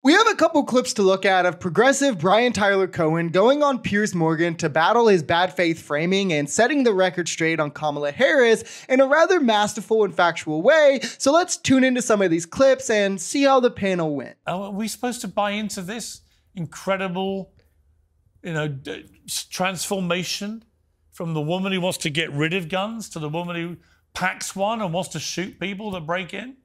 We have a couple clips to look at of progressive Brian Tyler Cohen going on Piers Morgan to battle his bad faith framing and setting the record straight on Kamala Harris in a rather masterful and factual way. So let's tune into some of these clips and see how the panel went. Are we supposed to buy into this incredible, transformation from the woman who wants to get rid of guns to the woman who packs one and wants to shoot people that break in?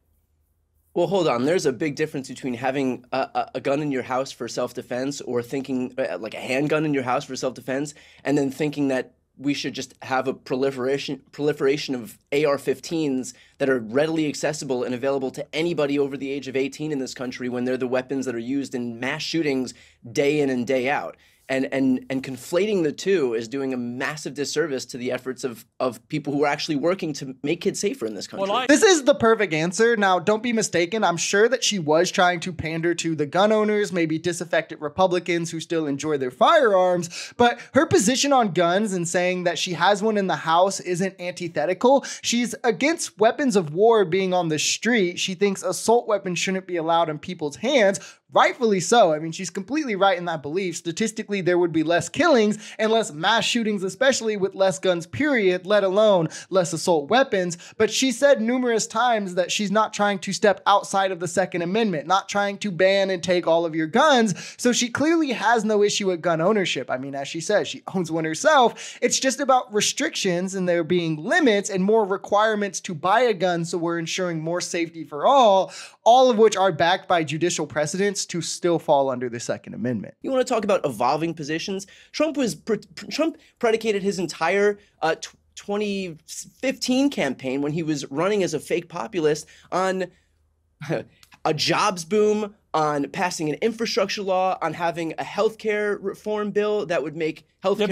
Well, hold on. There's a big difference between having a gun in your house for self-defense or thinking like a handgun in your house for self-defense, and then thinking that we should just have a proliferation of AR-15s that are readily accessible and available to anybody over the age of 18 in this country when they're the weapons that are used in mass shootings day in and day out. And conflating the two is doing a massive disservice to the efforts of people who are actually working to make kids safer in this country. This is the perfect answer. Now, don't be mistaken. I'm sure that she was trying to pander to the gun owners, maybe disaffected Republicans who still enjoy their firearms. But her position on guns and saying that she has one in the house isn't antithetical. She's against weapons of war being on the street. She thinks assault weapons shouldn't be allowed in people's hands. Rightfully so. I mean, she's completely right in that belief. Statistically, there would be less killings and less mass shootings, especially with less guns, period, let alone less assault weapons. But she said numerous times that she's not trying to step outside of the Second Amendment, not trying to ban and take all of your guns. So she clearly has no issue with gun ownership. I mean, as she says, she owns one herself. It's just about restrictions and there being limits and more requirements to buy a gun. So we're ensuring more safety for all of which are backed by judicial precedents to still fall under the Second Amendment. You want to talk about evolving positions? Trump predicated his entire 2015 campaign when he was running as a fake populist on a jobs boom, on passing an infrastructure law, on having a healthcare reform bill that would make healthcare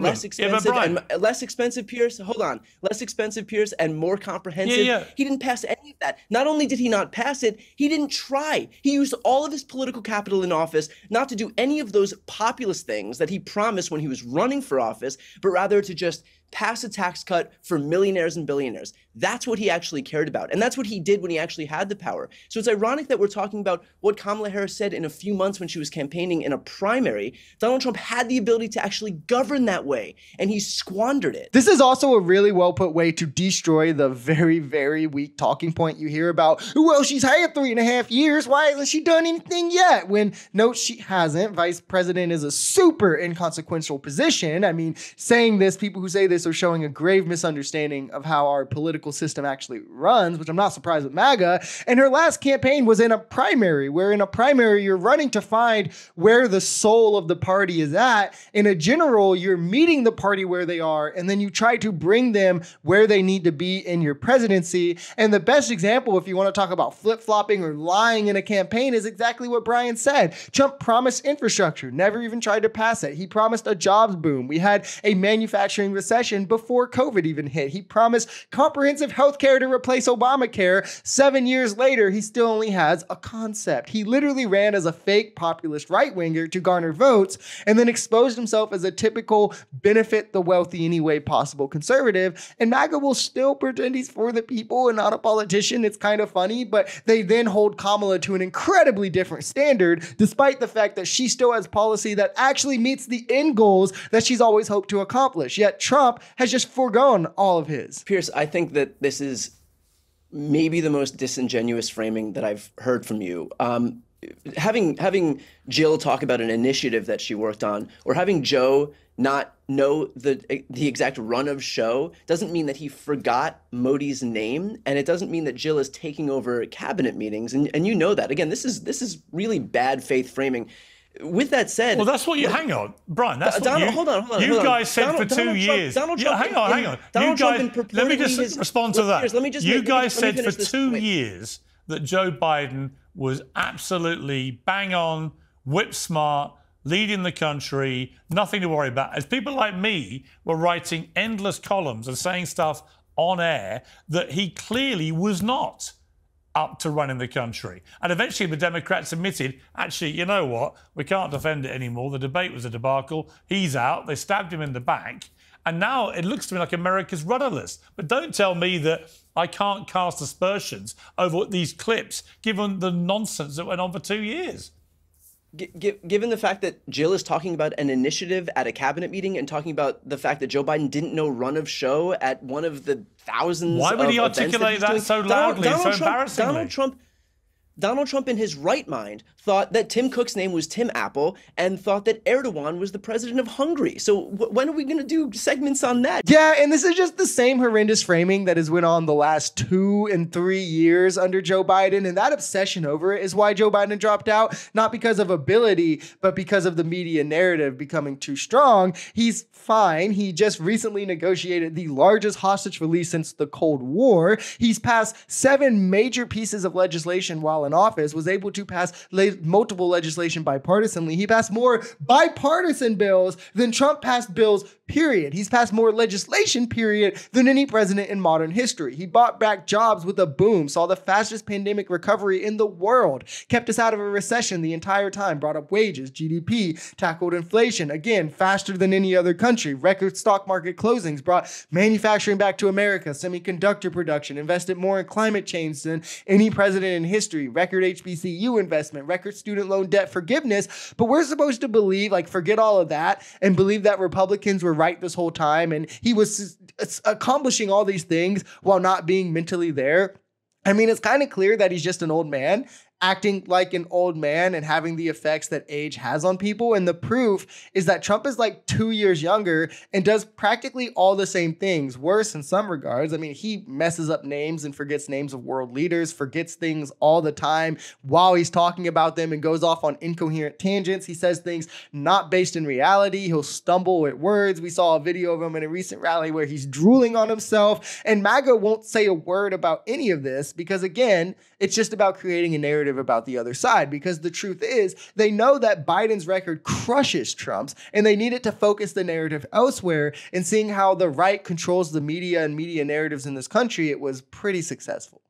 less expensive, Piers. Hold on, less expensive, Piers, and more comprehensive. He didn't pass any of that. Not only did he not pass it, he didn't try. He used all of his political capital in office not to do any of those populist things that he promised when he was running for office, but rather to just pass a tax cut for millionaires and billionaires. That's what he actually cared about. And that's what he did when he actually had the power. So it's ironic that we're talking about what Kamala Harris said in a few months when she was campaigning in a primary. Donald Trump had the ability to actually govern that way, and he squandered it. This is also a really well put way to destroy the very, very weak talking point you hear about, well, she's had 3.5 years. Why hasn't she done anything yet? When, no, she hasn't. Vice president is a super inconsequential position. I mean, saying this, people who say this are showing a grave misunderstanding of how our political system actually runs, which I'm not surprised with MAGA. And her last campaign was in a primary, where in a primary, you're running to find where the soul of the party is at. In a general, you're meeting the party where they are, and then you try to bring them where they need to be in your presidency. And the best example, if you want to talk about flip-flopping or lying in a campaign, is exactly what Brian said. Trump promised infrastructure, never even tried to pass it. He promised a jobs boom. We had a manufacturing recession before COVID even hit. He promised comprehensive health care to replace Obamacare. 7 years later, he still only has a concept. He literally ran as a fake populist right-winger to garner votes and then exposed himself as a typical benefit the wealthy any way possible conservative. And MAGA will still pretend he's for the people and not a politician. It's kind of funny, but they then hold Kamala to an incredibly different standard, despite the fact that she still has policy that actually meets the end goals that she's always hoped to accomplish. Yet Trump has just foregone all of his. Piers, I think that this is maybe the most disingenuous framing that I've heard from you. Having Jill talk about an initiative that she worked on, or having Joe not know the exact run of show, doesn't mean that he forgot Modi's name, and it doesn't mean that Jill is taking over cabinet meetings. And you know that. Again, this is really bad faith framing. With that said, well, that's what you. Hang on, Brian. That's what Donald, you. hold on. You guys said for 2 years. Donald Trump. Hang on. You guys. Let me just respond to that. You guys said for 2 years that Joe Biden was absolutely bang on, whip smart, leading the country, nothing to worry about. As people like me were writing endless columns and saying stuff on air that he clearly was not. up to running the country. And eventually the Democrats admitted, actually, you know what? We can't defend it anymore. The debate was a debacle. He's out. They stabbed him in the back. And now it looks to me like America's rudderless. But don't tell me that I can't cast aspersions over these clips, given the nonsense that went on for 2 years. Given the fact that Jill is talking about an initiative at a cabinet meeting and talking about the fact that Joe Biden didn't know run of show at one of the thousands Why would he articulate that so loudly, so embarrassingly? Donald Trump, in his right mind, thought that Tim Cook's name was Tim Apple and thought that Erdogan was the president of Hungary. So when are we going to do segments on that? Yeah, and this is just the same horrendous framing that has went on the last 2 and 3 years under Joe Biden. And that obsession over it is why Joe Biden dropped out, not because of ability, but because of the media narrative becoming too strong. He's fine. He just recently negotiated the largest hostage release since the Cold War. He's passed 7 major pieces of legislation while in office, was able to pass multiple legislation bipartisanly. He passed more bipartisan bills than Trump passed bills, period. He's passed more legislation, period, than any president in modern history. He brought back jobs with a boom, saw the fastest pandemic recovery in the world, kept us out of a recession the entire time, brought up wages, GDP, tackled inflation, again, faster than any other country, record stock market closings, brought manufacturing back to America, semiconductor production, invested more in climate change than any president in history, record HBCU investment, record student loan debt forgiveness. But we're supposed to believe, forget all of that and believe that Republicans were right this whole time. And he was accomplishing all these things while not being mentally there. I mean, it's kind of clear that he's just an old man, acting like an old man and having the effects that age has on people. And the proof is that Trump is 2 years younger and does practically all the same things, worse in some regards. I mean, he messes up names and forgets names of world leaders, forgets things all the time while he's talking about them and goes off on incoherent tangents. He says things not based in reality. He'll stumble at words. We saw a video of him in a recent rally where he's drooling on himself, and MAGA won't say a word about any of this because, again, it's just about creating a narrative about the other side, because the truth is they know that Biden's record crushes Trump's and they needed to focus the narrative elsewhere. And seeing how the right controls the media and media narratives in this country, it was pretty successful.